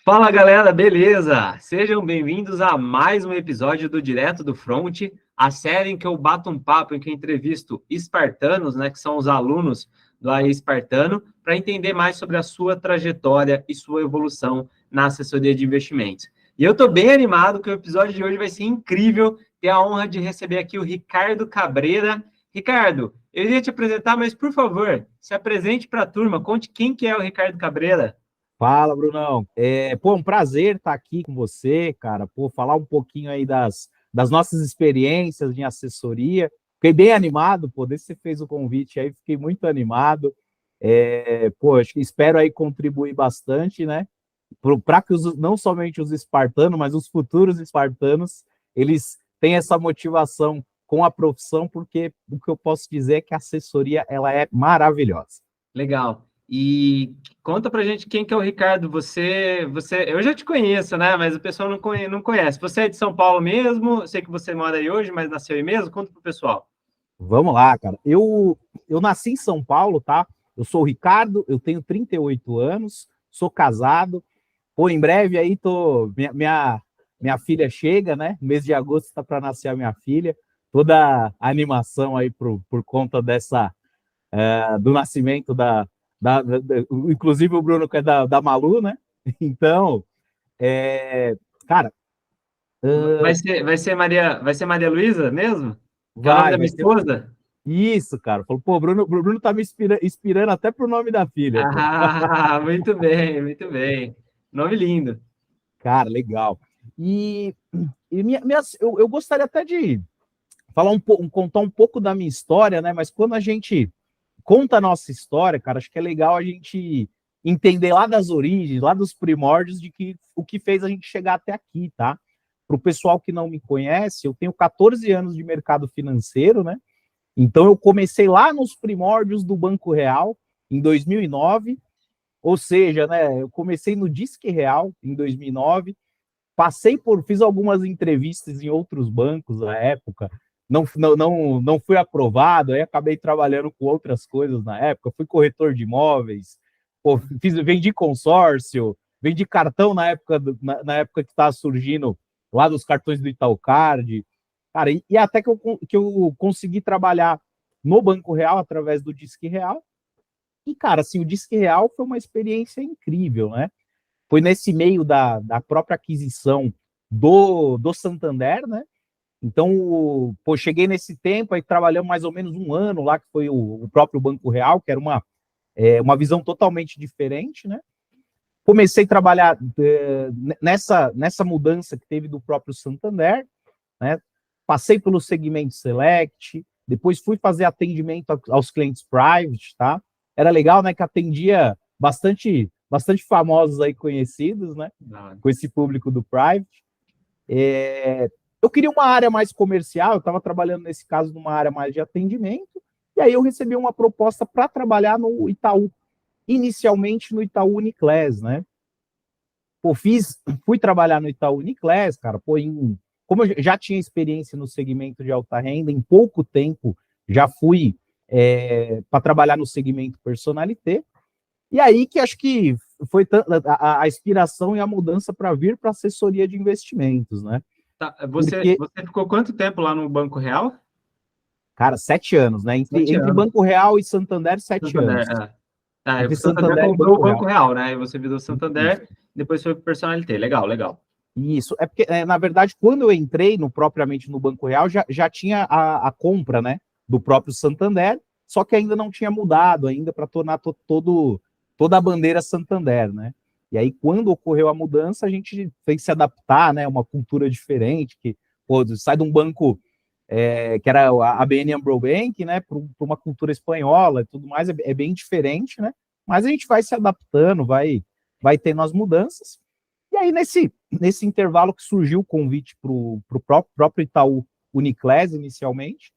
Fala galera, beleza? Sejam bem-vindos a mais um episódio do Direto do Front, a série em que eu bato um papo, em que eu entrevisto espartanos, né, que são os alunos do AI Espartano, para entender mais sobre a sua trajetória e sua evolução na assessoria de investimentos. E eu estou bem animado que o episódio de hoje vai ser incrível, ter a honra de receber aqui o Ricardo Cabreira. Ricardo, eu iria te apresentar, mas por favor, se apresente para a turma, conte quem que é o Ricardo Cabreira. Fala, Brunão. Um prazer estar aqui com você, cara. Falar um pouquinho aí das nossas experiências em assessoria. Fiquei bem animado, desde que você fez o convite aí, fiquei muito animado. Acho que espero aí contribuir bastante, né? Para que não somente os espartanos, mas os futuros espartanos, eles têm essa motivação com a profissão, porque o que eu posso dizer é que a assessoria, ela é maravilhosa. Legal. E conta pra gente quem que é o Ricardo. Eu já te conheço, né? Mas o pessoal não conhece. Você é de São Paulo mesmo? Eu sei que você mora aí hoje, mas nasceu aí mesmo? Conta pro pessoal. Vamos lá, cara. Eu nasci em São Paulo, tá? Eu sou o Ricardo, eu tenho 38 anos, sou casado. Em breve aí minha filha chega, né? Mês de agosto está para nascer a minha filha. Toda a animação aí por conta do nascimento inclusive o Bruno que é da Malu, né? Então, é, cara, Vai ser Maria Luísa mesmo? Que é o nome vai, da minha vai ser esposa? isso, cara. Falou, Bruno tá me inspirando até pro nome da filha, pô. Ah, muito bem, muito bem. Nome lindo. Cara, legal. E, eu gostaria até de falar contar um pouco da minha história, né? Mas quando a gente conta a nossa história, cara, acho que é legal a gente entender lá das origens, lá dos primórdios, de que o que fez a gente chegar até aqui, tá? Para o pessoal que não me conhece, eu tenho 14 anos de mercado financeiro, né? Então eu comecei lá nos primórdios do Banco Real, em 2009, ou seja, né, eu comecei no Disque Real em 2009, fiz algumas entrevistas em outros bancos na época, não fui aprovado, aí acabei trabalhando com outras coisas na época, fui corretor de imóveis, vendi consórcio, vendi cartão na época que estava surgindo lá dos cartões do Itaú Card, cara, e até que eu consegui trabalhar no Banco Real através do Disque Real, e cara, assim, o Disque Real foi uma experiência incrível, né? Foi nesse meio da própria aquisição do Santander, né? Então, cheguei nesse tempo, aí trabalhamos mais ou menos um ano lá, que foi o próprio Banco Real, que era uma visão totalmente diferente, né? Comecei a trabalhar nessa mudança que teve do próprio Santander, né? Passei pelo segmento Select, depois fui fazer atendimento aos clientes private, tá? Era legal, né, que atendia bastante famosos aí conhecidos, né? Ah, Com esse público do private. Eu queria uma área mais comercial, eu estava trabalhando nesse caso numa área mais de atendimento, e aí eu recebi uma proposta para trabalhar no Itaú, inicialmente no Itaú Uniclass, né? Fui trabalhar no Itaú Uniclass, cara, como eu já tinha experiência no segmento de alta renda, em pouco tempo já fui para trabalhar no segmento personalité, e aí que acho que foi a inspiração e a mudança para vir para assessoria de investimentos, né? tá. Você, Porque, você ficou quanto tempo lá no Banco Real? cara, 7 anos, né? Entre, 7 entre anos. Banco Real e Santander, sete Santander, anos. é. Ah, o Entre Santander Santander e comprou o Banco Banco Real. Real, né? E você virou Isso. Santander, depois foi para o Personalité. Legal, legal. Isso. É porque, na verdade, quando eu entrei propriamente no Banco Real, já tinha a compra, né? Do próprio Santander, só que ainda não tinha mudado ainda para tornar toda a bandeira Santander, né? E aí, quando ocorreu a mudança, a gente fez se adaptar, né? Uma cultura diferente, que sai de um banco que era a ABN AMRO Bank, né, para uma cultura espanhola e tudo mais, é bem diferente, né? Mas a gente vai se adaptando, vai tendo as mudanças. E aí, nesse intervalo que surgiu o convite para o próprio Itaú Uniclass, inicialmente,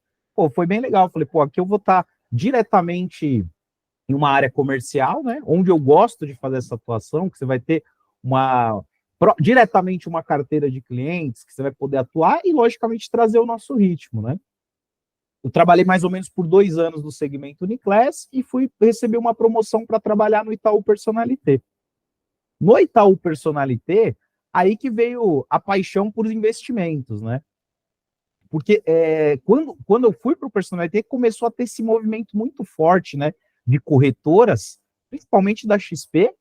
foi bem legal. Falei, aqui eu vou estar diretamente em uma área comercial, né, onde eu gosto de fazer essa atuação, que você vai ter diretamente uma carteira de clientes que você vai poder atuar e, logicamente, trazer o nosso ritmo, né? Eu trabalhei mais ou menos por 2 anos no segmento Uniclass e fui receber uma promoção para trabalhar no Itaú Personalité. No Itaú Personalité, aí que veio a paixão por investimentos, né? Porque quando eu fui para o Personalité, começou a ter esse movimento muito forte, né? De corretoras, principalmente da XP,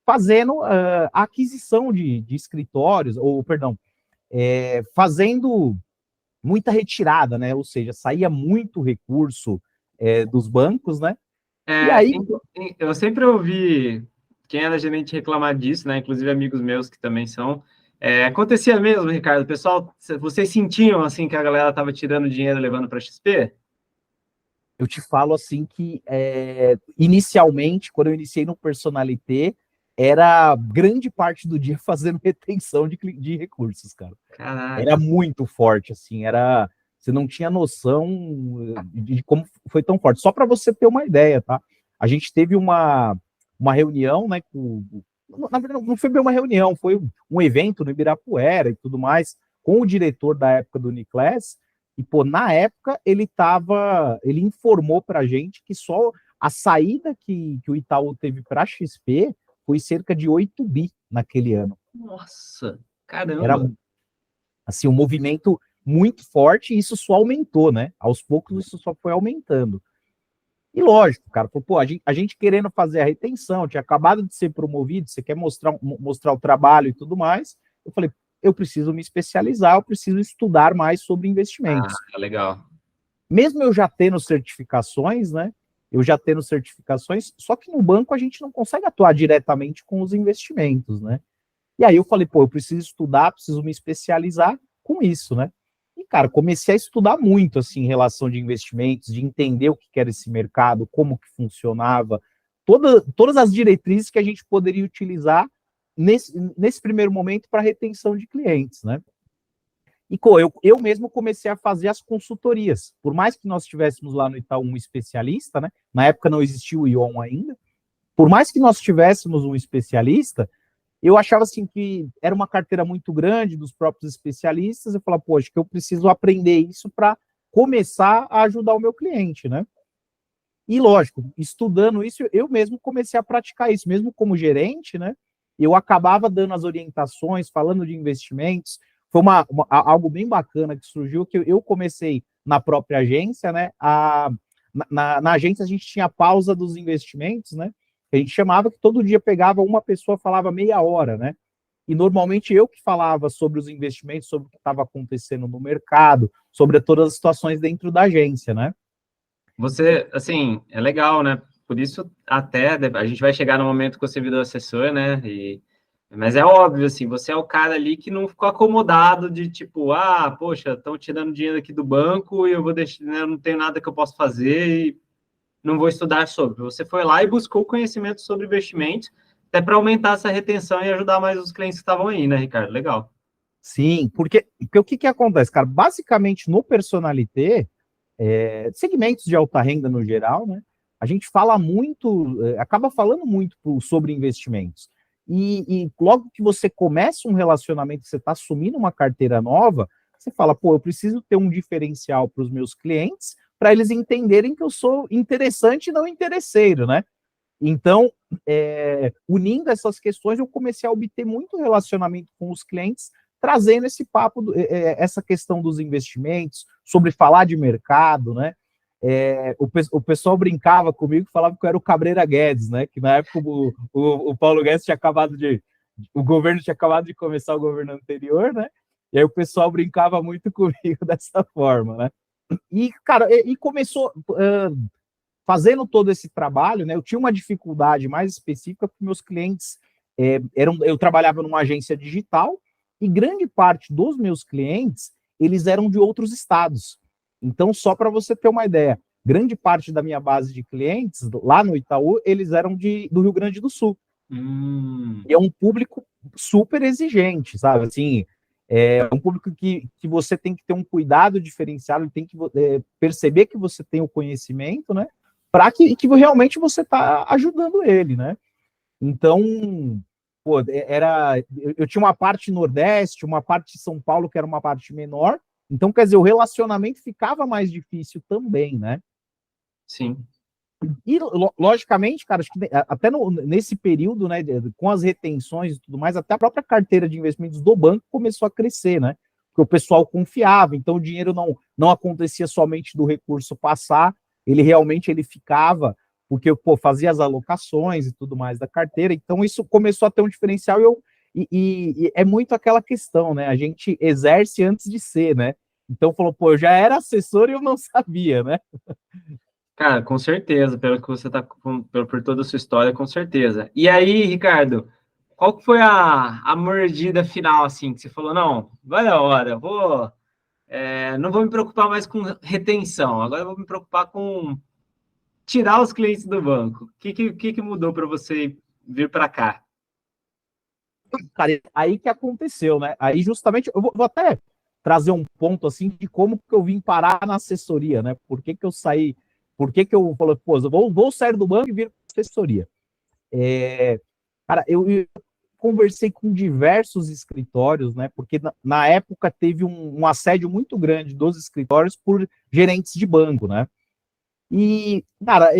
fazendo a aquisição de escritórios, ou, perdão, fazendo muita retirada, né? Ou seja, saía muito recurso dos bancos, né? E É, aí, eu sempre ouvi quem era gerente reclamar disso, né? Inclusive amigos meus que também são. Acontecia mesmo, Ricardo. Pessoal, vocês sentiam assim que a galera estava tirando dinheiro e levando para a XP? eu te falo assim que inicialmente, quando eu iniciei no Personalité, era grande parte do dia fazendo retenção de recursos, cara. Era Caraca. muito forte, assim, você não tinha noção de como foi tão forte. Só para você ter uma ideia, tá? A gente teve uma reunião, né, na verdade, não foi bem uma reunião, foi um evento no Ibirapuera e tudo mais, com o diretor da época do Uniclass, e, pô, na época ele informou pra gente que só a saída que o Itaú teve para XP foi cerca de 8 bi naquele ano. Nossa, Era caramba. assim, um movimento muito forte, e isso só aumentou, né? Aos poucos isso só foi aumentando. E lógico, cara, pô, a gente querendo fazer a retenção, tinha acabado de ser promovido, você quer mostrar o trabalho e tudo mais. Eu falei, eu preciso me especializar, eu preciso estudar mais sobre Ah, investimentos. legal. Mesmo eu já tendo certificações, né? Eu já tendo certificações, só que no banco a gente não consegue atuar diretamente com os investimentos, né? E aí eu falei, pô, eu preciso estudar, preciso me especializar com isso, né? E, cara, comecei a estudar muito, assim, em relação de investimentos, de entender o que era esse mercado, como que funcionava, todas as diretrizes que a gente poderia utilizar nesse primeiro momento para retenção de clientes, né? E eu mesmo comecei a fazer as consultorias. Por mais que nós tivéssemos lá no Itaú um especialista, né? Na época não existia o ION ainda. Por mais que nós tivéssemos um especialista, eu achava assim que era uma carteira muito grande dos próprios especialistas. Eu falava, poxa, que eu preciso aprender isso para começar a ajudar o meu cliente, né? E lógico, estudando isso, eu mesmo comecei a praticar isso, mesmo como gerente, né? Eu acabava dando as orientações, falando de investimentos. Foi algo bem bacana que surgiu, que eu comecei na própria agência, né? Na agência a gente tinha a pausa dos investimentos, né? A gente chamava que todo dia pegava uma pessoa, falava meia hora, né? E normalmente eu que falava sobre os investimentos, sobre o que estava acontecendo no mercado, sobre todas as situações dentro da agência, né? Você, assim, é legal, né? Por isso, até a gente vai chegar no momento que você virou assessor, né? Mas é óbvio, assim, você é o cara ali que não ficou acomodado de tipo, ah, poxa, estão tirando dinheiro aqui do banco e eu vou deixar, né, eu não tenho nada que eu possa fazer e não vou estudar sobre. Você foi lá e buscou conhecimento sobre investimentos, até para aumentar essa retenção e ajudar mais os clientes que estavam aí, né, Ricardo? Legal. Sim, porque o que acontece, cara? Basicamente, no Personalité, segmentos de alta renda no geral, né? A gente fala muito, acaba falando muito sobre investimentos. E logo que você começa um relacionamento, você está assumindo uma carteira nova, você fala, pô, eu preciso ter um diferencial para os meus clientes, para eles entenderem que eu sou interessante e não interesseiro, né? Então, unindo essas questões, eu comecei a obter muito relacionamento com os clientes, trazendo esse papo, essa questão dos investimentos, sobre falar de mercado, né? O pessoal brincava comigo, falava que eu era o Cabreira Guedes, né? Que na época o Paulo Guedes tinha acabado o governo tinha acabado de começar o governo anterior, né? E aí o pessoal brincava muito comigo dessa forma, né? E, cara, começou fazendo todo esse trabalho, né? Eu tinha uma dificuldade mais específica porque meus clientes eu trabalhava numa agência digital e grande parte dos meus clientes eles eram de outros estados. Então, só para você ter uma ideia, grande parte da minha base de clientes lá no Itaú eles eram do Rio Grande do Sul. E é um público super exigente, sabe? Assim, é um público que você tem que ter um cuidado diferenciado, tem que perceber que você tem o conhecimento, né? Para que realmente você está ajudando ele, né? Então, pô, eu tinha uma parte Nordeste, uma parte de São Paulo, que era uma parte menor. Então, quer dizer, o relacionamento ficava mais difícil também, né? Sim. E, logicamente, cara, acho que até nesse período, né, com as retenções e tudo mais, até a própria carteira de investimentos do banco começou a crescer, né? Porque o pessoal confiava, então o dinheiro não acontecia somente do recurso passar, ele realmente ele ficava, porque pô, fazia as alocações e tudo mais da carteira, então isso começou a ter um diferencial e é muito aquela questão, né? A gente exerce antes de ser, né? Então falou, pô, eu já era assessor e eu não sabia, né? Cara, com certeza, pelo que você tá por toda a sua história, com certeza. E aí, Ricardo, qual que foi a mordida final, assim, que você falou, não, vai da hora, não vou me preocupar mais com retenção, agora eu vou me preocupar com tirar os clientes do banco. O que mudou para você vir para cá? Cara, aí que aconteceu, né? Aí justamente, eu vou até trazer um ponto assim de como que eu vim parar na assessoria, né? Por que eu saí, por que eu falei, pô, eu vou sair do banco e vir para assessoria. Cara, eu conversei com diversos escritórios, né? Porque na época teve um assédio muito grande dos escritórios por gerentes de banco, né? E, cara,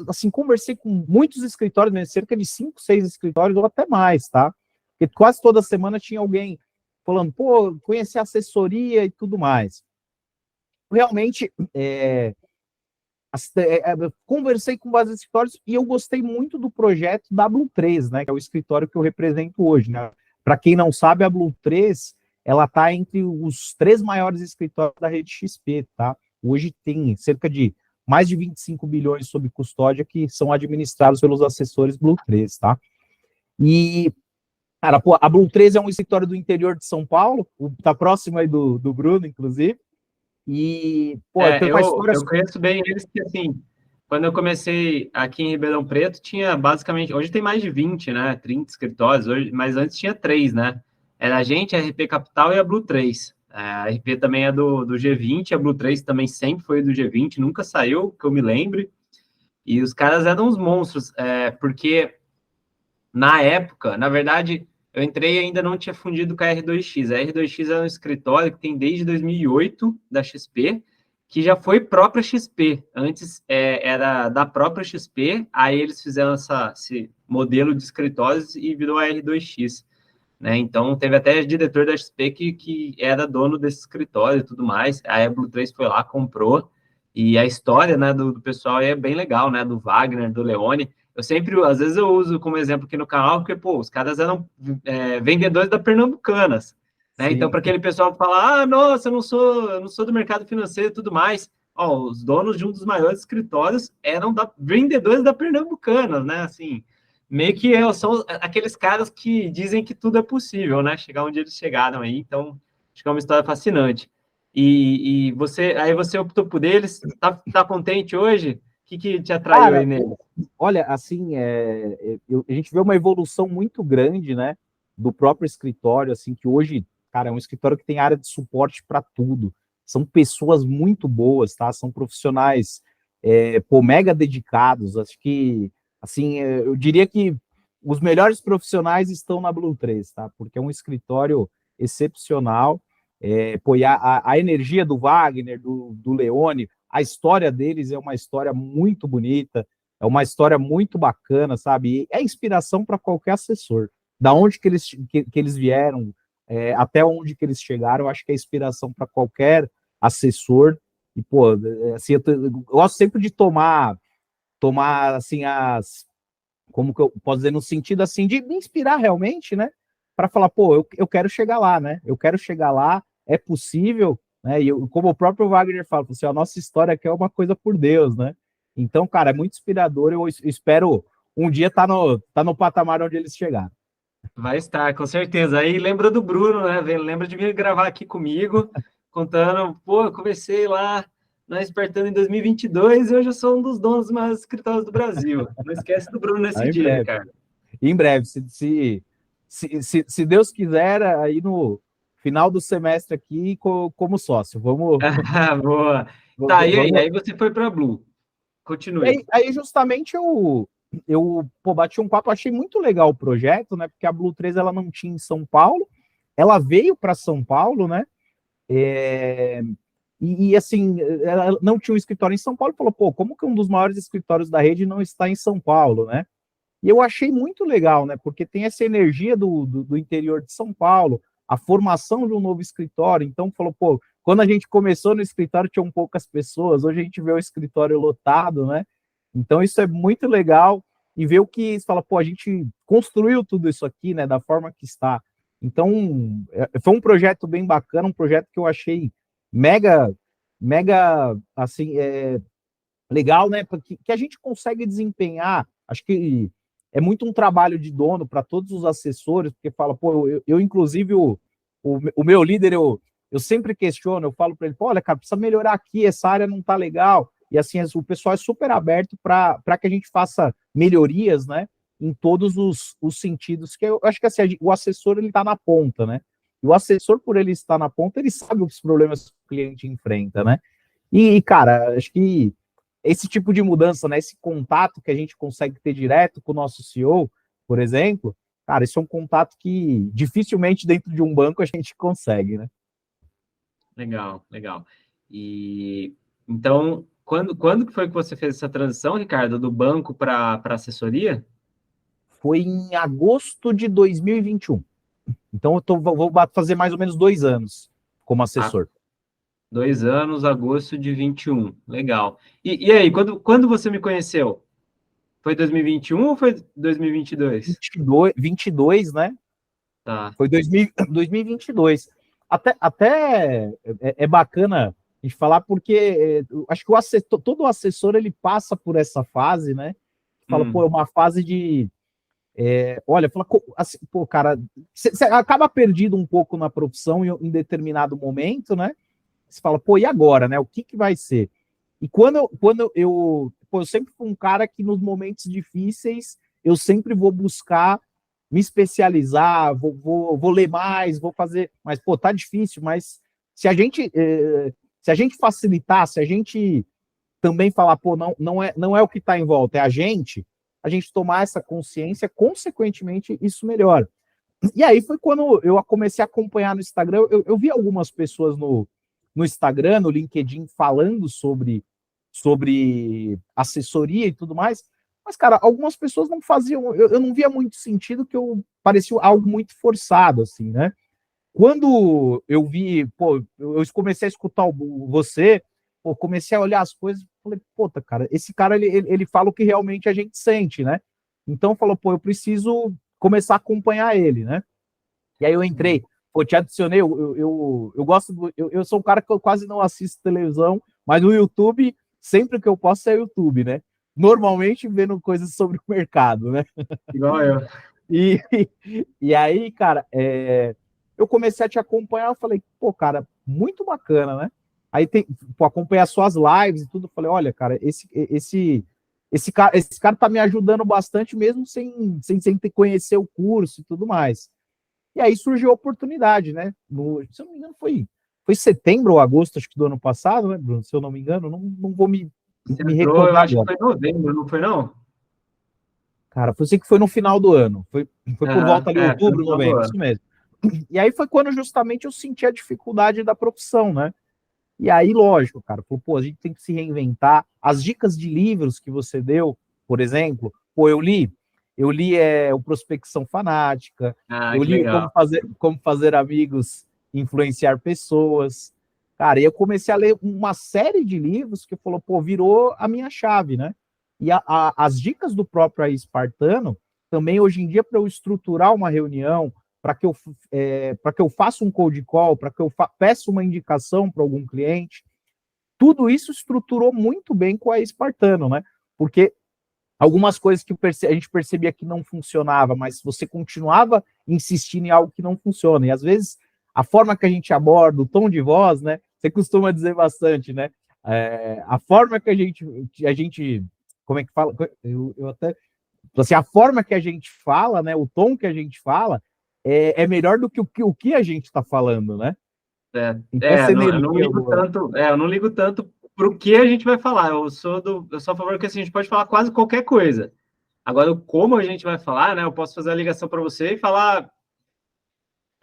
assim, conversei com muitos escritórios, né, cerca de 5, 6 escritórios ou até mais, tá? Porque quase toda semana tinha alguém falando, pô, conheci a assessoria e tudo mais. Realmente, conversei com vários escritórios e eu gostei muito do projeto da Blue 3, né, que é o escritório que eu represento hoje, né? Para quem não sabe, a Blue 3, ela está entre os 3 maiores escritórios da rede XP, tá? Hoje tem cerca de mais de 25 bilhões sob custódia que são administrados pelos assessores Blue 3, tá? E, cara, pô, a Blue 3 é um escritório do interior de São Paulo, tá próximo aí do Bruno, inclusive, e, pô, tem uma história... Eu conheço bem eles que, assim, quando eu comecei aqui em Ribeirão Preto, tinha basicamente, hoje tem mais de 20, né, 30 escritórios, hoje, mas antes tinha 3, né? Era a gente, a RP Capital e a Blue 3. A RP também é do G20, a Blue 3 também sempre foi do G20, nunca saiu, que eu me lembre. E os caras eram uns monstros, porque na época, na verdade, eu entrei e ainda não tinha fundido com a R2X. A R2X é um escritório que tem desde 2008 da XP, que já foi própria XP. Antes era da própria XP, aí eles fizeram esse modelo de escritórios e virou a R2X. Né? Então, teve até diretor da XP que era dono desse escritório e tudo mais. A Blue 3 foi lá, comprou. E a história, né, do pessoal é bem legal, né? Do Wagner, do Leone. Eu sempre, às vezes eu uso como exemplo aqui no canal, porque, pô, os caras eram vendedores da Pernambucanas, né? Então, para aquele pessoal que fala, ah, nossa, eu não sou do mercado financeiro e tudo mais, ó, os donos de um dos maiores escritórios eram vendedores da Pernambucanas, né? Assim, meio que são aqueles caras que dizem que tudo é possível, né? Chegar onde eles chegaram aí, então, acho que é uma história fascinante. E você optou por eles, tá contente hoje? O que te atraiu aí Cara, nele? olha, assim, a gente vê uma evolução muito grande, né, do próprio escritório, assim, que hoje, cara, é um escritório que tem área de suporte para tudo. São pessoas muito boas, tá? São profissionais, pô, mega dedicados. Acho que, assim, eu diria que os melhores profissionais estão na Blue 3, tá? Porque é um escritório excepcional. Pô, e a energia do Wagner, do Leone, a história deles é uma história muito bonita, é uma história muito bacana, sabe? E é inspiração para qualquer assessor. Da onde que eles vieram, até onde que eles chegaram, eu acho que é inspiração para qualquer assessor. E, pô, assim, eu gosto sempre de tomar assim, como que eu posso dizer, no sentido assim, de me inspirar realmente, né? Para falar, pô, eu quero chegar lá, né? Eu quero chegar lá, é possível, né? E como o próprio Wagner fala, assim, a nossa história aqui é uma coisa por Deus, né? Então, cara, é muito inspirador. Eu espero um dia tá no patamar onde eles chegaram. Vai estar, com certeza. Aí lembra do Bruno, né? Lembra de vir gravar aqui comigo, contando, pô, eu comecei lá na Espertando em 2022 e hoje eu sou um dos donos dos maiores escritórios do Brasil. Não esquece do Bruno nesse Aí, em dia, breve. Ricardo. Em breve, se Deus quiser, aí no final do semestre aqui, como sócio. Vamos, Boa. Tá, e aí? vamos. Aí você foi para a Blue. E Continue. aí justamente pô, bati um papo, achei muito legal o projeto, né? Porque a Blue 3 ela não tinha em São Paulo, ela veio para São Paulo, né? É, E assim, ela não tinha um escritório em São Paulo, e falou, pô, como que um dos maiores escritórios da rede não está em São Paulo, né? E eu achei muito legal, né? Porque tem essa energia do interior de São Paulo, a formação de um novo escritório. Então, falou, pô, quando a gente começou no escritório, tinham poucas pessoas, hoje a gente vê o escritório lotado, né? Então, isso é muito legal. E ver o que fala, pô, a gente construiu tudo isso aqui, né? Da forma que está. Então, foi um projeto bem bacana, um projeto que eu achei mega, mega, assim, legal, né? Que a gente consegue desempenhar. Acho que é muito um trabalho de dono para todos os assessores, porque fala, pô, inclusive, o meu líder, eu sempre questiono, eu falo para ele, pô, olha, cara, precisa melhorar aqui, essa área não tá legal. E assim, o pessoal é super aberto para que a gente faça melhorias, né? Em todos os sentidos, que eu acho que assim, o assessor ele está na ponta, né? E o assessor, por ele estar na ponta, ele sabe os problemas que o cliente enfrenta, né? E cara, acho que esse tipo de mudança, né, esse contato que a gente consegue ter direto com o nosso CEO, por exemplo, cara, isso é um contato que dificilmente dentro de um banco a gente consegue, né? Legal, legal. E então, quando que foi que você fez essa transição, Ricardo, do banco para assessoria? Foi em agosto de 2021. Então, vou fazer mais ou menos 2 anos como Ah, assessor. 2 anos, agosto de 21. Legal. E aí, quando você me conheceu? Foi 2021 ou foi 2022? 22, né? Tá. Foi 2022. Até é bacana a gente falar, porque acho que todo assessor ele passa por essa fase, né? Fala, pô, é uma fase de. Olha, fala, assim, pô, cara, você acaba perdido um pouco na profissão em determinado momento, né? Você fala, pô, e agora, né? O que vai ser? E pô, eu sempre fui um cara que nos momentos difíceis eu sempre vou buscar me especializar, vou ler mais, vou fazer. Mas, pô, tá difícil, mas se a gente facilitar, se a gente também falar, pô, não é o que está em volta, é a gente tomar essa consciência, consequentemente, isso melhora. E aí foi quando eu comecei a acompanhar no Instagram, eu vi algumas pessoas no Instagram, no LinkedIn, falando sobre assessoria e tudo mais, mas, cara, algumas pessoas não faziam, eu não via muito sentido, que eu parecia algo muito forçado, assim, né? Quando eu vi, pô, eu comecei a escutar você, pô, comecei a olhar as coisas, falei, puta, cara, esse cara, ele fala o que realmente a gente sente, né? Então, falou, pô, eu preciso começar a acompanhar ele, né? E aí eu entrei, pô, te adicionei, eu gosto, eu sou um cara que eu quase não assisto televisão, mas no YouTube, sempre que eu posso é YouTube, né? Normalmente vendo coisas sobre o mercado, né? Igual eu. E, e aí, cara, eu comecei a te acompanhar, eu falei, pô, cara, muito bacana, né? Aí pô, acompanhar suas lives e tudo, eu falei, olha, cara, esse cara tá me ajudando bastante, mesmo sem ter conhecer o curso e tudo mais. E aí surgiu a oportunidade, né? Se eu não me engano, foi setembro ou agosto, acho que do ano passado, né, Bruno? Se eu não me engano, não vou Você me entrou, eu recordar acho que agora. foi em novembro, não foi não? Cara, foi assim que foi no final do ano. Foi por volta Aham, ali, foi no outubro, final do novembro, ano. isso mesmo. E aí foi quando justamente eu senti a dificuldade da profissão, né? E aí, lógico, cara, pô, a gente tem que se reinventar. As dicas de livros que você deu, por exemplo, pô, eu li o Prospecção Fanática, Ah, eu que li o legal. Como Fazer Amigos, Influenciar Pessoas. Cara, e eu comecei a ler uma série de livros que falou, pô, virou a minha chave, né? E as dicas do próprio Aí Espartano, também hoje em dia, para eu estruturar uma reunião, para que eu faça um cold call, para que eu peça uma indicação para algum cliente, tudo isso estruturou muito bem com a Espartano, né? Porque algumas coisas que a gente percebia que não funcionava, mas você continuava insistindo em algo que não funciona. E às vezes a forma que a gente aborda, o tom de voz, né? Você costuma dizer bastante, né? A forma que a gente, como é que fala? Eu até, assim, a forma que a gente fala, né? O tom que a gente fala é melhor do que o que a gente está falando, né? Então essa Não, eu não energia ligo boa. tanto, eu não ligo tanto pro que a gente vai falar. Eu sou a favor que assim, a gente pode falar quase qualquer coisa. Agora, como a gente vai falar, né? Eu posso fazer a ligação para você e falar,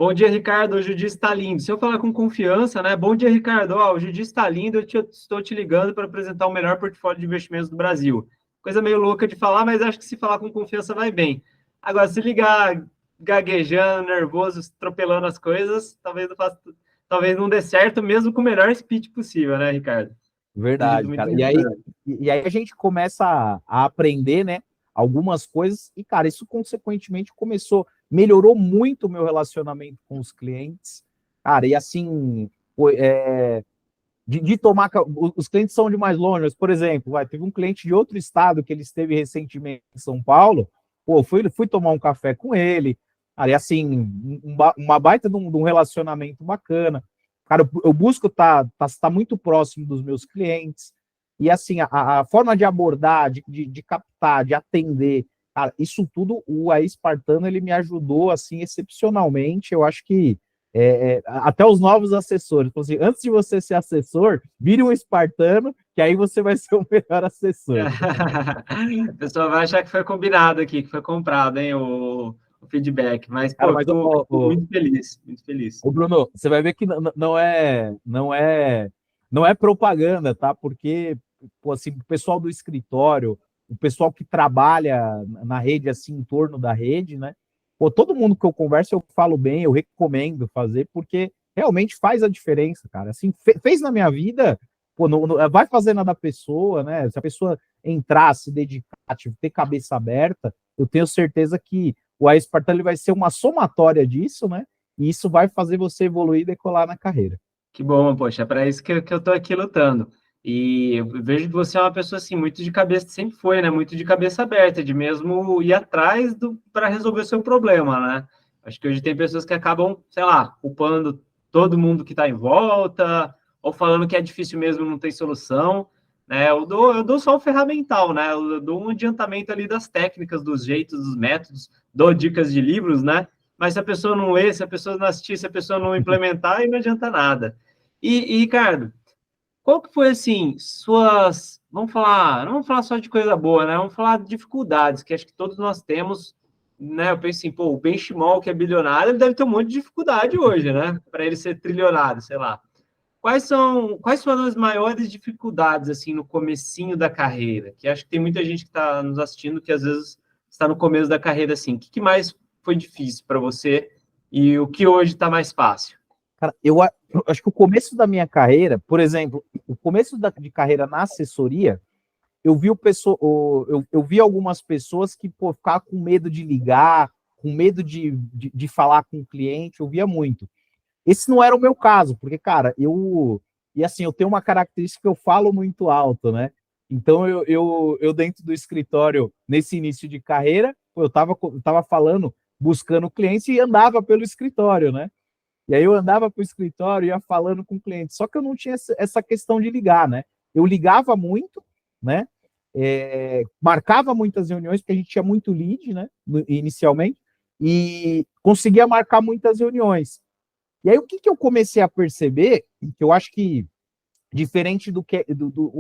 Bom dia, Ricardo. O Judice está lindo. Se eu falar com confiança, né? Bom dia, Ricardo. Ó, o Judice está lindo. Estou te ligando para apresentar o melhor portfólio de investimentos do Brasil. Coisa meio louca de falar, mas acho que se falar com confiança vai bem. Agora, se ligar gaguejando, nervoso, atropelando as coisas, talvez não dê certo, mesmo com o melhor speech possível, né, Ricardo? Acredito Verdade, muito cara. nisso, né? E aí a gente começa a aprender, né, algumas coisas, e, cara, isso consequentemente melhorou muito o meu relacionamento com os clientes, cara, e assim, de tomar. Os clientes são de mais longe, mas, por exemplo, teve um cliente de outro estado que ele esteve recentemente em São Paulo, pô, fui tomar um café com ele, aí assim, uma baita de um relacionamento bacana. Cara, eu busco tá muito próximo dos meus clientes, e assim, a forma de abordar, de captar, de atender, cara, isso tudo, o AI Espartano, ele me ajudou, assim, excepcionalmente. Eu acho que até os novos assessores, assim, antes de você ser assessor, vire um espartano, que aí você vai ser o melhor assessor. A pessoa vai achar que foi combinado aqui, que foi comprado, hein, o feedback. Mas, Cara, pô, mas fico muito feliz, muito feliz. ô, Bruno, você vai ver que não é propaganda, tá? Porque, pô, assim, o pessoal do escritório, o pessoal que trabalha na rede, assim, em torno da rede, né? Pô, todo mundo que eu converso, eu falo bem, eu recomendo fazer, porque realmente faz a diferença, cara. Assim, fez na minha vida, pô, vai fazer nada da pessoa, né? Se a pessoa entrar, se dedicar, tipo, ter cabeça aberta, eu tenho certeza que o Espartano ele vai ser uma somatória disso, né? E isso vai fazer você evoluir e decolar na carreira. Que bom, poxa, é para isso que eu estou aqui lutando. E eu vejo que você é uma pessoa assim, muito de cabeça, sempre foi, né? Muito de cabeça aberta, de mesmo ir atrás para resolver o seu problema, né? Acho que hoje tem pessoas que acabam, sei lá, culpando todo mundo que está em volta, ou falando que é difícil mesmo, não tem solução, né? Eu dou só o ferramental, né? Eu dou um adiantamento ali das técnicas, dos jeitos, dos métodos, dou dicas de livros, né? Mas se a pessoa não ler, se a pessoa não assistir, se a pessoa não implementar, aí não adianta nada. E Ricardo, qual que foi, assim, suas... não vamos falar só de coisa boa, né? Vamos falar de dificuldades, que acho que todos nós temos, né? Eu penso assim, pô, o Benchimol, que é bilionário, ele deve ter um monte de dificuldade hoje, né? Para ele ser trilionário, sei lá. Quais foram as maiores dificuldades, assim, no comecinho da carreira? Que acho que tem muita gente que está nos assistindo que, às vezes, está no começo da carreira, assim. O que mais foi difícil para você e o que hoje está mais fácil? Cara, eu acho que o começo da minha carreira, por exemplo, o começo de carreira na assessoria, eu vi algumas pessoas que, pô, ficavam com medo de ligar, com medo de falar com o cliente, eu via muito. Esse não era o meu caso, porque, cara, e assim, eu tenho uma característica que eu falo muito alto, né? Então, eu dentro do escritório, nesse início de carreira, eu tava falando, buscando clientes e andava pelo escritório, né? E aí eu andava para o escritório, ia falando com o cliente. Só que eu não tinha essa questão de ligar, né? Eu ligava muito, né? Marcava muitas reuniões, porque a gente tinha muito lead, né? Inicialmente, e conseguia marcar muitas reuniões. E aí o que eu comecei a perceber, que eu acho que diferente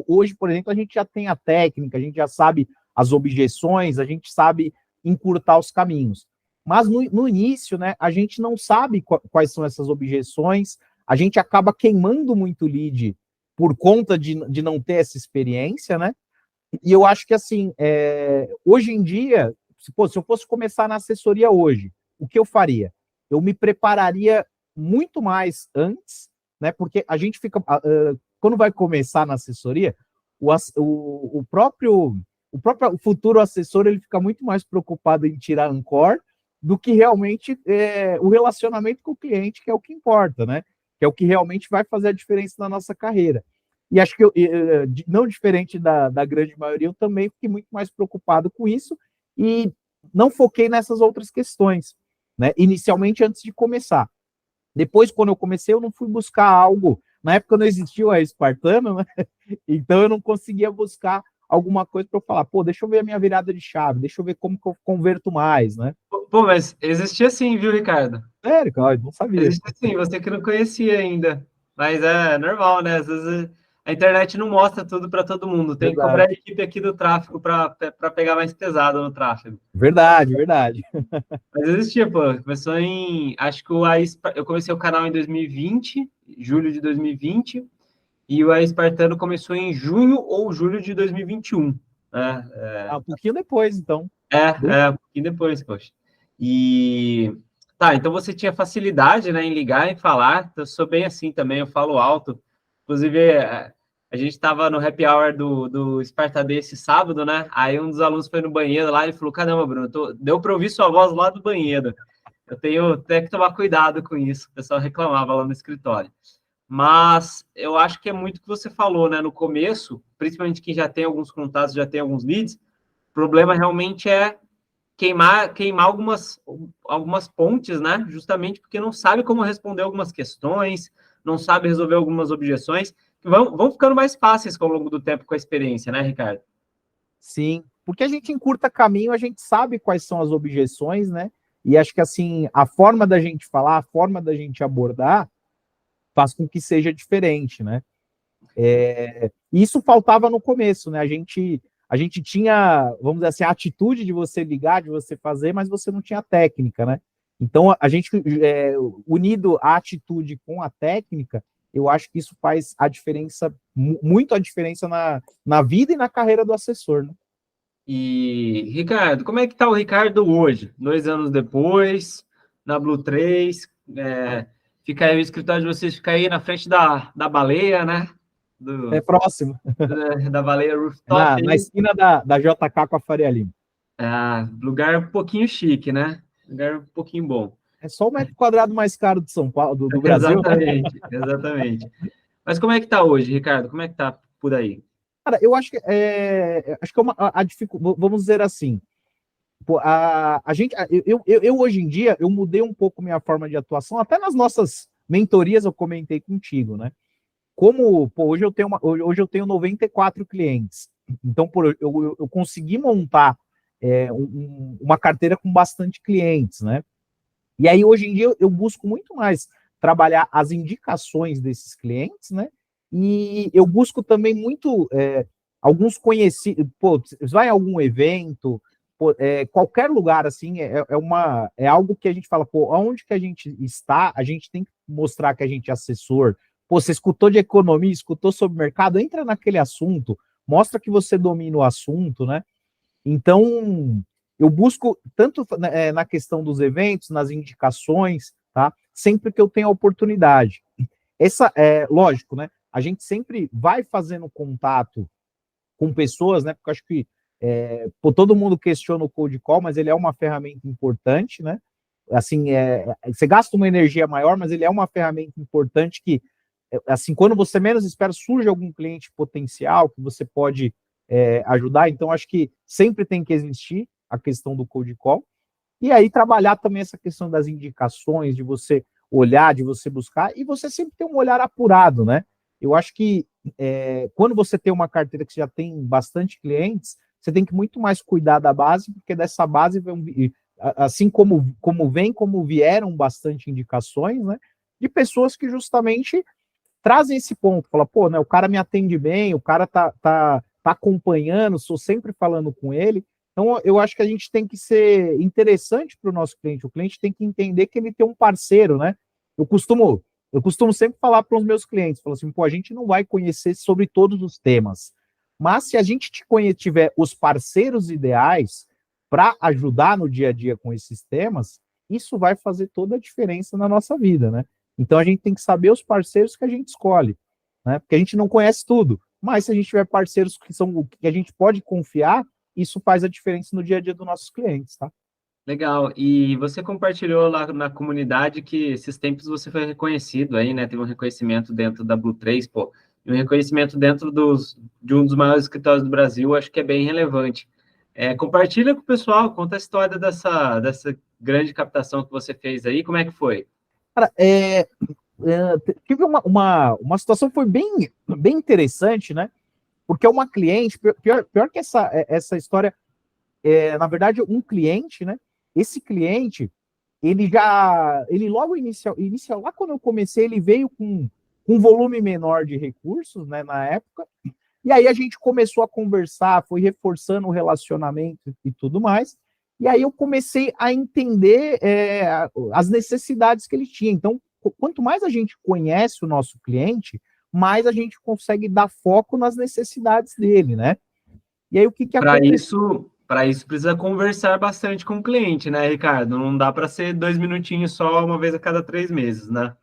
hoje, por exemplo, a gente já tem a técnica, a gente já sabe as objeções, a gente sabe encurtar os caminhos. Mas no início, né, a gente não sabe quais são essas objeções, a gente acaba queimando muito lead por conta de não ter essa experiência, né? E eu acho que, assim, hoje em dia, se eu fosse começar na assessoria hoje, o que eu faria? Eu me prepararia muito mais antes, né? Porque a gente fica... quando vai começar na assessoria, o próprio futuro assessor, ele fica muito mais preocupado em tirar Ancor do que realmente o relacionamento com o cliente, que é o que importa, né? Que é o que realmente vai fazer a diferença na nossa carreira. E acho que, não diferente da grande maioria, eu também fiquei muito mais preocupado com isso e não foquei nessas outras questões, né? Inicialmente, antes de começar. Depois, quando eu comecei, eu não fui buscar algo. Na época não existia o Espartano, né? Então eu não conseguia buscar alguma coisa para eu falar, pô, deixa eu ver a minha virada de chave, deixa eu ver como que eu converto mais, né? Pô, mas existia sim, viu, Ricardo? Sério, cara, eu não sabia. Existia sim, você que não conhecia ainda. Mas é normal, né? Às vezes a internet não mostra tudo para todo mundo. Tem que cobrar a equipe aqui do tráfego para pegar mais pesado no tráfego. Verdade, verdade. Mas existia, pô. Começou em. Acho que eu comecei o canal em 2020, julho de 2020, e o Espartano começou em junho ou julho de 2021. Um pouquinho depois, então. Um pouquinho depois, poxa. E tá, então você tinha facilidade, né, em ligar e falar. Eu sou bem assim também, eu falo alto. Inclusive, a gente estava no happy hour do Sparta Day esse sábado, né? Aí um dos alunos foi no banheiro lá e falou: Caramba, Bruno, deu para ouvir sua voz lá do banheiro. Eu tenho até que tomar cuidado com isso. O pessoal reclamava lá no escritório. Mas eu acho que é muito o que você falou, né? No começo, principalmente quem já tem alguns contatos, já tem alguns leads, o problema realmente é queimar algumas pontes, né? Justamente porque não sabe como responder algumas questões, não sabe resolver algumas objeções, que vão ficando mais fáceis ao longo do tempo com a experiência, né, Ricardo? Sim, porque a gente encurta caminho, a gente sabe quais são as objeções, né? E acho que assim, a forma da gente falar, a forma da gente abordar, faz com que seja diferente, né? Isso faltava no começo, né? A gente tinha, vamos dizer assim, a atitude de você ligar, de você fazer, mas você não tinha técnica, né? Então, a gente, unido a atitude com a técnica, eu acho que isso faz a diferença, muito a diferença na vida e na carreira do assessor, né? E, Ricardo, como é que tá o Ricardo hoje? 2 anos depois, na Blue 3, fica aí, o escritório de vocês fica aí na frente da baleia, né? É próximo. Da baleia É Rooftop. na esquina da JK com a Faria Lima. Lugar um pouquinho chique, né? Lugar um pouquinho bom. É só o metro quadrado mais caro de São Paulo, do Brasil, né? Exatamente, exatamente. Mas como é que tá hoje, Ricardo? Como é que tá por aí? Cara, eu acho que acho que é a dificuldade, vamos dizer assim, pô, a gente, eu hoje em dia, eu mudei um pouco minha forma de atuação, até nas nossas mentorias eu comentei contigo, né? Como, pô, hoje eu tenho 94 clientes, então, pô, eu consegui montar uma carteira com bastante clientes, né? E aí, hoje em dia, eu busco muito mais trabalhar as indicações desses clientes, né? E eu busco também muito alguns conhecidos. Pô, você vai a algum evento, pô, qualquer lugar assim, é algo que a gente fala, pô, aonde que a gente está, a gente tem que mostrar que a gente é assessor. Pô, você escutou de economia, escutou sobre mercado, entra naquele assunto, mostra que você domina o assunto, né? Então, eu busco tanto na questão dos eventos, nas indicações, tá? Sempre que eu tenho a oportunidade. Essa é lógico, né? A gente sempre vai fazendo contato com pessoas, né? Porque eu acho que todo mundo questiona o cold call, mas ele é uma ferramenta importante, né? Assim, você gasta uma energia maior, mas ele é uma ferramenta importante que, assim, quando você menos espera, surge algum cliente potencial que você pode ajudar. Então, acho que sempre tem que existir a questão do cold call. E aí, trabalhar também essa questão das indicações, de você olhar, de você buscar, e você sempre ter um olhar apurado, né? Eu acho que quando você tem uma carteira que já tem bastante clientes, você tem que muito mais cuidar da base, porque dessa base, assim como vieram bastante indicações, né? De pessoas que justamente trazem esse ponto, fala, pô, né, o cara me atende bem, o cara tá acompanhando, sou sempre falando com ele. Então, eu acho que a gente tem que ser interessante para o nosso cliente. O cliente tem que entender que ele tem um parceiro, né? Eu costumo sempre falar para os meus clientes, falo assim, pô, a gente não vai conhecer sobre todos os temas, mas se a gente tiver os parceiros ideais para ajudar no dia a dia com esses temas, isso vai fazer toda a diferença na nossa vida, né? Então a gente tem que saber os parceiros que a gente escolhe, né? Porque a gente não conhece tudo, mas se a gente tiver parceiros que a gente pode confiar, isso faz a diferença no dia a dia dos nossos clientes, tá? Legal. E você compartilhou lá na comunidade que esses tempos você foi reconhecido aí, né? Teve um reconhecimento dentro da Blue 3, pô. E um reconhecimento dentro de um dos maiores escritórios do Brasil, acho que é bem relevante. Compartilha com o pessoal, conta a história dessa grande captação que você fez aí, como é que foi? Cara, tive uma situação que foi bem interessante, né? Porque é uma cliente, pior que essa história, na verdade, um cliente, né? Esse cliente, ele logo inicial, lá quando eu comecei, ele veio com com volume menor de recursos, né, na época, e aí a gente começou a conversar, foi reforçando o relacionamento e tudo mais, e aí eu comecei a entender as necessidades que ele tinha. Então, quanto mais a gente conhece o nosso cliente, mais a gente consegue dar foco nas necessidades dele, né? E aí o que aconteceu? Para isso precisa conversar bastante com o cliente, né, Ricardo? Não dá para ser 2 minutinhos só uma vez a cada 3 meses, né?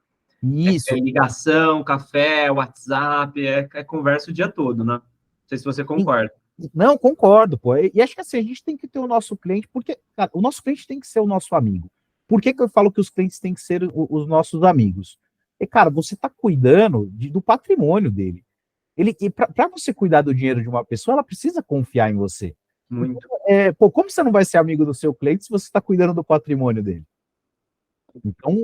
É Isso. ligação, café, WhatsApp, é conversa o dia todo, né? Não sei se você concorda. Não, concordo, pô. E acho que assim, a gente tem que ter o nosso cliente, porque, cara, o nosso cliente tem que ser o nosso amigo. Por que eu falo que os clientes têm que ser os nossos amigos? E, cara, você está cuidando do patrimônio dele. Para você cuidar do dinheiro de uma pessoa, ela precisa confiar em você. Então, Muito. como você não vai ser amigo do seu cliente se você está cuidando do patrimônio dele? Então,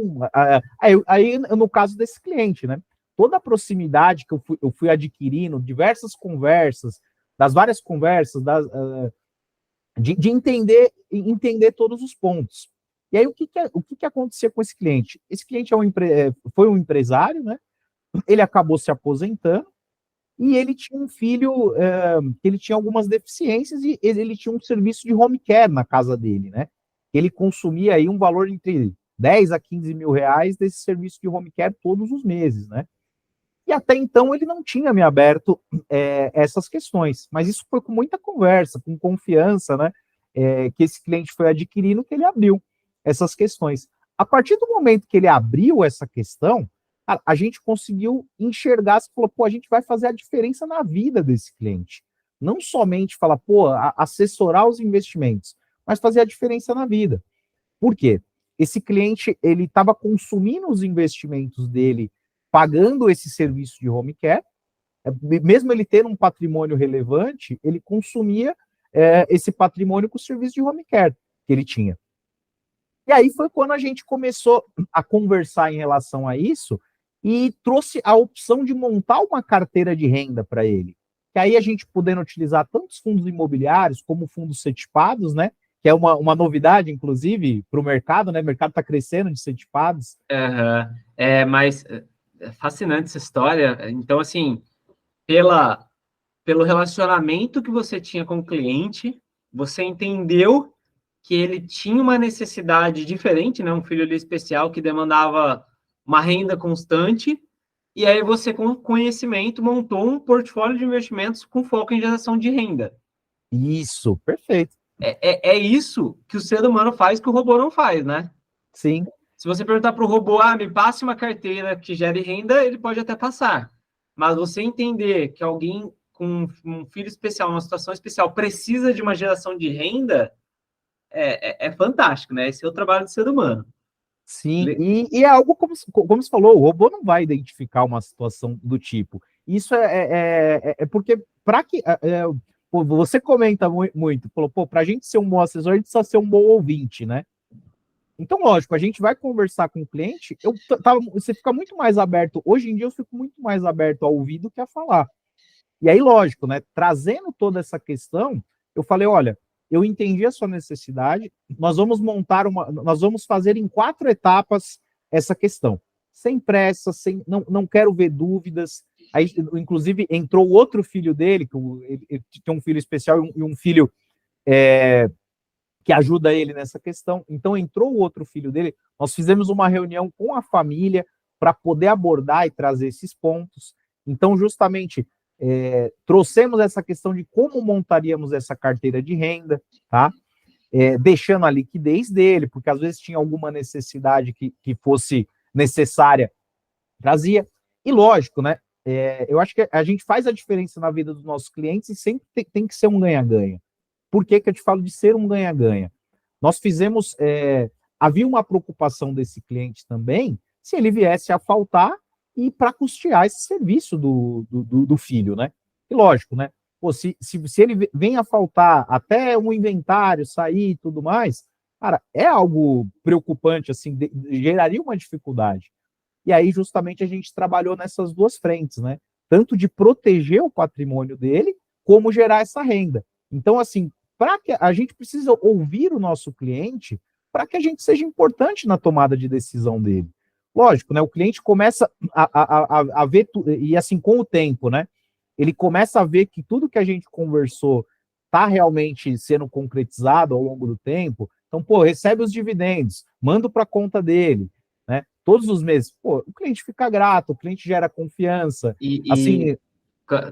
aí, no caso desse cliente, né? Toda a proximidade que eu fui adquirindo, diversas conversas, das várias conversas, de entender todos os pontos. E aí, o que acontecia com esse cliente? Esse cliente foi um empresário, né? Ele acabou se aposentando e ele tinha um filho que ele tinha algumas deficiências e ele tinha um serviço de home care na casa dele, né? Ele consumia aí um valor entre 10 a 15 mil reais desse serviço de home care todos os meses, né? E até então ele não tinha me aberto essas questões, mas isso foi com muita conversa, com confiança, né? Que esse cliente foi adquirindo, que ele abriu essas questões. A partir do momento que ele abriu essa questão, a gente conseguiu enxergar, se falou, pô, a gente vai fazer a diferença na vida desse cliente. Não somente falar, pô, assessorar os investimentos, mas fazer a diferença na vida. Por quê? Esse cliente, ele estava consumindo os investimentos dele, pagando esse serviço de home care, mesmo ele tendo um patrimônio relevante, ele consumia esse patrimônio com o serviço de home care que ele tinha. E aí foi quando a gente começou a conversar em relação a isso e trouxe a opção de montar uma carteira de renda para ele. Que aí a gente podendo utilizar tanto os fundos imobiliários como fundos certificados, né? Que é uma novidade, inclusive, para o mercado, né? O mercado está crescendo de certificados. Mas é fascinante essa história. Então, assim, pelo relacionamento que você tinha com o cliente, você entendeu que ele tinha uma necessidade diferente, né? Um filho ali especial que demandava uma renda constante, e aí você, com conhecimento, montou um portfólio de investimentos com foco em geração de renda. Isso, perfeito. É isso que o ser humano faz que o robô não faz, né? Sim. Se você perguntar para o robô, me passe uma carteira que gere renda, ele pode até passar. Mas você entender que alguém com um filho especial, uma situação especial, precisa de uma geração de renda, é fantástico, né? Esse é o trabalho do ser humano. Sim, e é algo como você falou, o robô não vai identificar uma situação do tipo. Isso porque, para que. Você comenta muito, falou, pô, para a gente ser um bom assessor, a gente precisa ser um bom ouvinte, né? Então, lógico, a gente vai conversar com o cliente, você fica muito mais aberto. Hoje em dia, eu fico muito mais aberto a ouvir do que a falar. E aí, lógico, né? Trazendo toda essa questão, eu falei, olha, eu entendi a sua necessidade, nós vamos fazer em 4 etapas essa questão. Sem pressa, não quero ver dúvidas. Aí, inclusive, entrou outro filho dele, ele tem um filho especial e um filho que ajuda ele nessa questão. Então, entrou o outro filho dele, nós fizemos uma reunião com a família para poder abordar e trazer esses pontos. Então, justamente, trouxemos essa questão de como montaríamos essa carteira de renda, tá? Deixando a liquidez dele, porque às vezes tinha alguma necessidade que fosse necessária, trazia. E lógico, né? Eu acho que a gente faz a diferença na vida dos nossos clientes e sempre tem que ser um ganha-ganha. Por que eu te falo de ser um ganha-ganha? Nós fizemos. Havia uma preocupação desse cliente também, se ele viesse a faltar e para custear esse serviço do filho, né? E lógico, né? Pô, se ele vem a faltar até um inventário sair e tudo mais, cara, é algo preocupante, assim, geraria uma dificuldade. E aí, justamente, a gente trabalhou nessas duas frentes, né? Tanto de proteger o patrimônio dele, como gerar essa renda. Então, assim, para que a gente precisa ouvir o nosso cliente para que a gente seja importante na tomada de decisão dele. lógico, né? O cliente começa a ver, e assim, com o tempo, né? Ele começa a ver que tudo que a gente conversou está realmente sendo concretizado ao longo do tempo. Então, pô, recebe os dividendos, manda para a conta dele, né? Todos os meses. Pô, o cliente fica grato, o cliente gera confiança. Assim,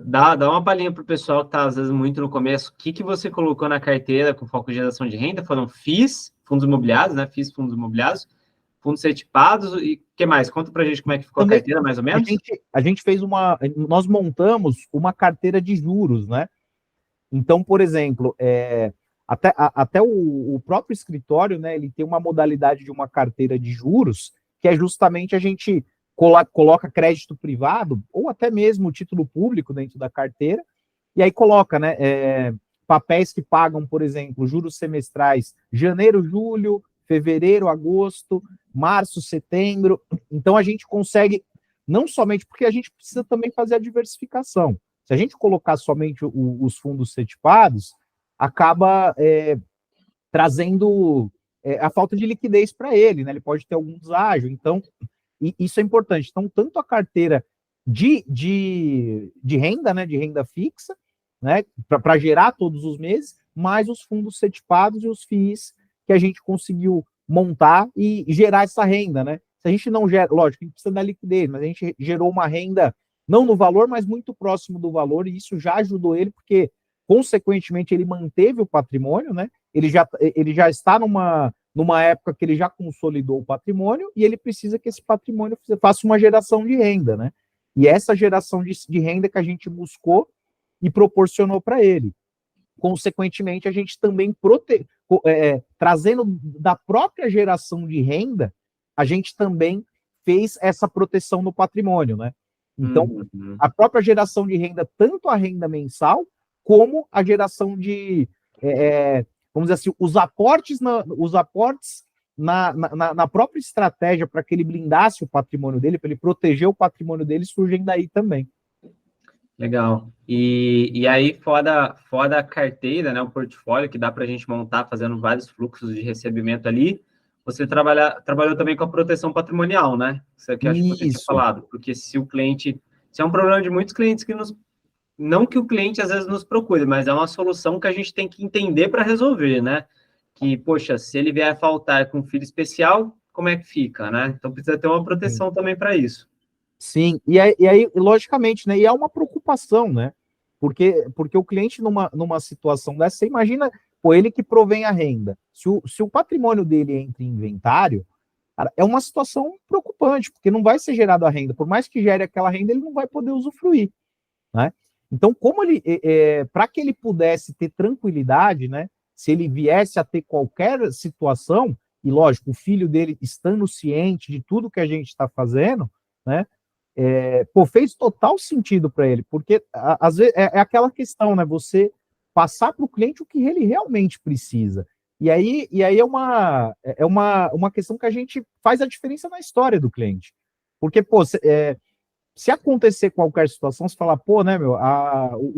Dá uma palhinha para o pessoal que está, às vezes, muito no começo. O que você colocou na carteira com foco em geração de renda? Foram FIIs, fundos imobiliários, né? FIIs, fundos imobiliários, fundos certificados e o que mais? Conta para a gente como é que ficou também a carteira, mais ou menos. a gente fez nós montamos uma carteira de juros, né? Então, por exemplo, até o próprio escritório, né, ele tem uma modalidade de uma carteira de juros, que é justamente a gente coloca crédito privado, ou até mesmo título público dentro da carteira, e aí coloca, né, papéis que pagam, por exemplo, juros semestrais, janeiro, julho, fevereiro, agosto, março, setembro. Então, a gente consegue, não somente porque a gente precisa também fazer a diversificação. Se a gente colocar somente os fundos certificados, acaba trazendo a falta de liquidez para ele, né? Ele pode ter algum deságio. Então, isso é importante. Então, tanto a carteira de renda, né, de renda fixa, né, para gerar todos os meses, mais os fundos certificados e os FIIs que a gente conseguiu montar e gerar essa renda, né? Se a gente não gera, lógico, a gente precisa da liquidez, mas a gente gerou uma renda não no valor, mas muito próximo do valor, e isso já ajudou ele, porque, consequentemente, ele manteve o patrimônio, né? Ele já está numa época que ele já consolidou o patrimônio e ele precisa que esse patrimônio faça uma geração de renda, né? E essa geração de renda que a gente buscou e proporcionou para ele. Consequentemente, a gente também trazendo da própria geração de renda, a gente também fez essa proteção no patrimônio, né? Então, a própria geração de renda, tanto a renda mensal, como a geração de, vamos dizer assim, os aportes na própria estratégia para que ele blindasse o patrimônio dele, para ele proteger o patrimônio dele, surgem daí também. Legal. E aí, fora a carteira, né, o portfólio que dá para a gente montar fazendo vários fluxos de recebimento ali, você trabalhou também com a proteção patrimonial, né? Isso aqui acho que você tinha falado, porque se é um problema de muitos clientes que não que o cliente às vezes nos procure, mas é uma solução que a gente tem que entender para resolver, né? Que, poxa, se ele vier a faltar com um filho especial, como é que fica, né? Então precisa ter uma proteção também para isso. Sim, e aí, logicamente, né? E é uma preocupação, né? Porque o cliente numa situação dessa, você imagina, pô, ele que provém a renda. Se o patrimônio dele entra em inventário, cara, é uma situação preocupante, porque não vai ser gerado a renda. Por mais que gere aquela renda, ele não vai poder usufruir, né? Então, para que ele pudesse ter tranquilidade, né? Se ele viesse a ter qualquer situação, e lógico, o filho dele estando ciente de tudo que a gente está fazendo, né? Fez total sentido para ele, porque às vezes é aquela questão, né? Você passar para o cliente o que ele realmente precisa. E aí é uma questão que a gente faz a diferença na história do cliente. Porque, pô, se acontecer qualquer situação, você fala, pô, né, meu,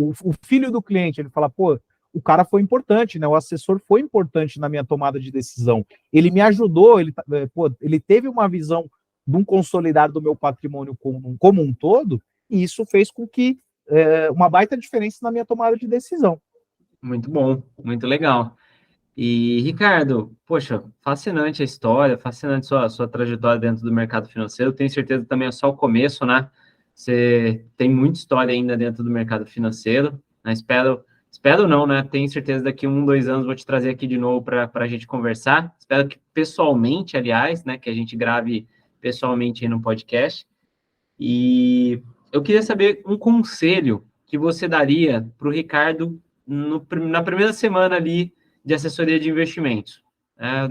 o filho do cliente, ele fala, pô, o cara foi importante, né? O assessor foi importante na minha tomada de decisão. Ele me ajudou, ele teve uma visão de um consolidado do meu patrimônio como um todo, e isso fez com que uma baita diferença na minha tomada de decisão. Muito bom, muito legal. E, Ricardo, poxa, fascinante a história, fascinante sua trajetória dentro do mercado financeiro. Tenho certeza também é só o começo, né? Você tem muita história ainda dentro do mercado financeiro, né? Espero não, né? Tenho certeza daqui 2 anos vou te trazer aqui de novo para a gente conversar. Espero que pessoalmente, aliás, né? Que a gente grave pessoalmente aí no podcast. E eu queria saber um conselho que você daria para o Ricardo na primeira semana ali de assessoria de investimentos.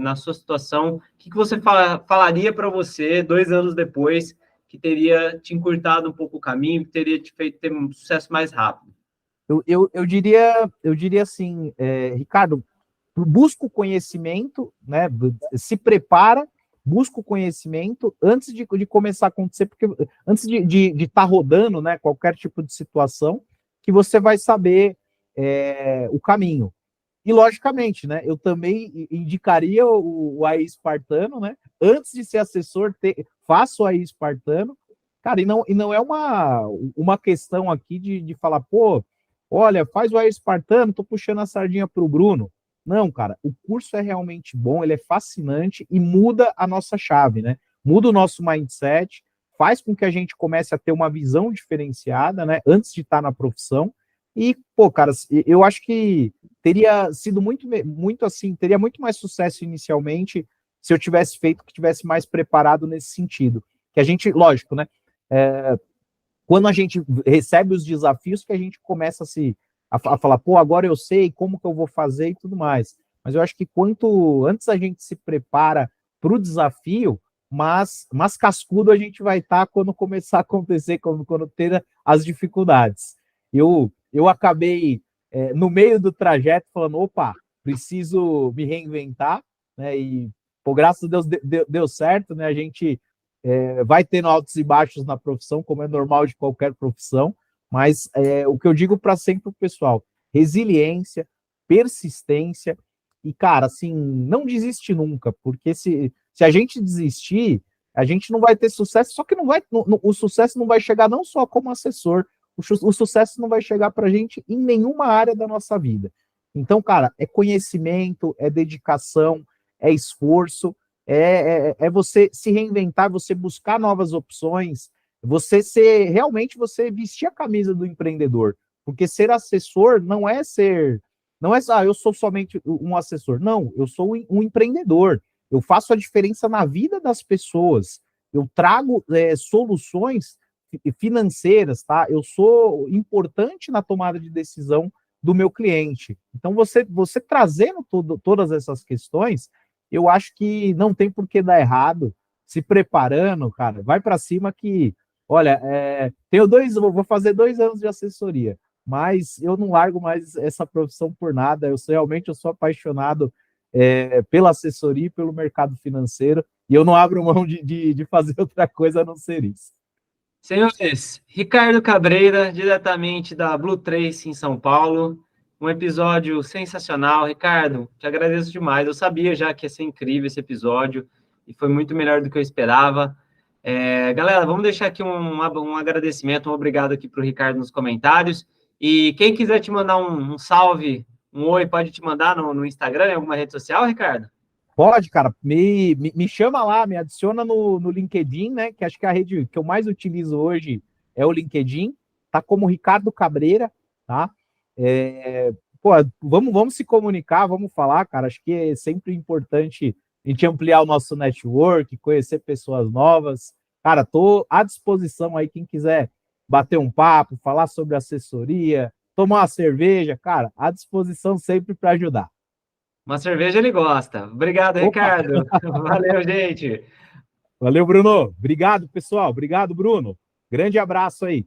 Na sua situação, o que você falaria para você 2 anos depois que teria te encurtado um pouco o caminho, que teria te feito ter um sucesso mais rápido? Eu diria assim, Ricardo, busca o conhecimento, né? Se prepara, busca o conhecimento antes de começar a acontecer, porque antes de estar rodando, né? Qualquer tipo de situação, que você vai saber o caminho. E, logicamente, né, eu também indicaria o AI espartano, né? Antes de ser assessor, faço o AI espartano. Cara, e não é uma questão aqui de falar, pô, olha, faz o AI espartano, tô puxando a sardinha pro Bruno. Não, cara, o curso é realmente bom, ele é fascinante e muda a nossa chave, né? Muda o nosso mindset, faz com que a gente comece a ter uma visão diferenciada, né? Antes de estar na profissão. E, pô, cara, eu acho que teria sido muito assim, teria muito mais sucesso inicialmente se eu tivesse feito, que tivesse mais preparado nesse sentido. Que a gente, lógico, né? Quando a gente recebe os desafios, que a gente começa a falar, pô, agora eu sei como que eu vou fazer e tudo mais. Mas eu acho que quanto antes a gente se prepara para o desafio, mas cascudo a gente vai estar quando começar a acontecer, quando ter as dificuldades. Eu acabei, no meio do trajeto, falando, opa, preciso me reinventar, né? E, pô, graças a Deus deu certo, né? A gente vai tendo altos e baixos na profissão, como é normal de qualquer profissão, mas o que eu digo para sempre o pessoal, resiliência, persistência, e, cara, assim, não desiste nunca, porque se a gente desistir, a gente não vai ter sucesso, só que o sucesso não vai chegar não só como assessor, o sucesso não vai chegar para a gente em nenhuma área da nossa vida. Então, cara, é conhecimento, é dedicação, é esforço, é você se reinventar, você buscar novas opções, realmente você vestir a camisa do empreendedor, porque ser assessor não é eu sou somente um assessor, não, eu sou um empreendedor, eu faço a diferença na vida das pessoas, eu trago soluções financeiras, tá? Eu sou importante na tomada de decisão do meu cliente. Então, você trazendo todas essas questões, eu acho que não tem por que dar errado, se preparando, cara, vai para cima que, olha, vou fazer 2 anos de assessoria, mas eu não largo mais essa profissão por nada, realmente eu sou apaixonado pela assessoria e pelo mercado financeiro, e eu não abro mão de fazer outra coisa a não ser isso. Senhores, Ricardo Cabreira, diretamente da Blue Trace em São Paulo. Um episódio sensacional. Ricardo, te agradeço demais. Eu sabia já que ia ser incrível esse episódio e foi muito melhor do que eu esperava. Galera, vamos deixar aqui um agradecimento, um obrigado aqui para o Ricardo nos comentários. E quem quiser te mandar um salve, um oi, pode te mandar no Instagram, em alguma rede social, Ricardo? Pode, cara, me chama lá, me adiciona no LinkedIn, né? Que acho que a rede que eu mais utilizo hoje é o LinkedIn, tá como Ricardo Cabreira, tá? Pô, vamos se comunicar, vamos falar, cara. Acho que é sempre importante a gente ampliar o nosso network, conhecer pessoas novas. Cara, tô à disposição aí, quem quiser bater um papo, falar sobre assessoria, tomar uma cerveja, cara, à disposição sempre para ajudar. Uma cerveja ele gosta. Obrigado, Opa! Ricardo. Valeu, gente. Valeu, Bruno. Obrigado, pessoal. Obrigado, Bruno. Grande abraço aí.